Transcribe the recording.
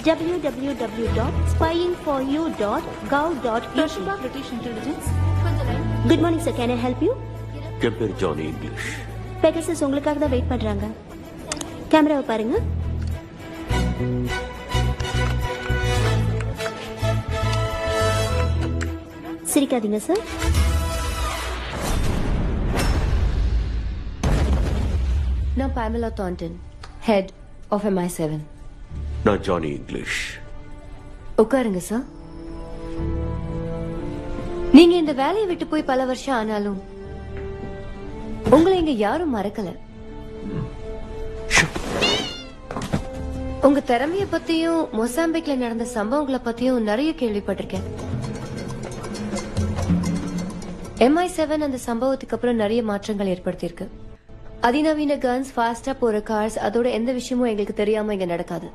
www.spyingforyou.gov.in. British intelligence. Good morning, sir. Can I help you? என் பேர் Johnny English. Pegasus உங்களுக்காக தான் wait பண்றாங்க. கேமராவை பாருங்க. சிரிக்காதீங்க சார். நான் Pamela Thornton, head of MI7. நான் ஜானி இங்கிலீஷ். உட்காருங்க சார். நீங்க இந்த வேலையை விட்டு போய் பல வருஷம் ஆனாலும் உங்களை இங்க யாரும் மறக்கல. உங்க திறமைய பத்தியும் மொசாம்பிக்ல நடந்த சம்பவங்களை பத்தியும் நிறைய கேள்விப்பட்டிருக்கேன். MI7 அந்த சம்பவத்துக்கு அப்புறம் நிறைய மாற்றங்கள் ஏற்படுத்தியிருக்கு. அதிநவீன கன்ஸ், ஃபாஸ்டா போற கார்ஸ், அதோட எந்த விஷயமும் எங்களுக்கு தெரியாம இங்க நடக்காது.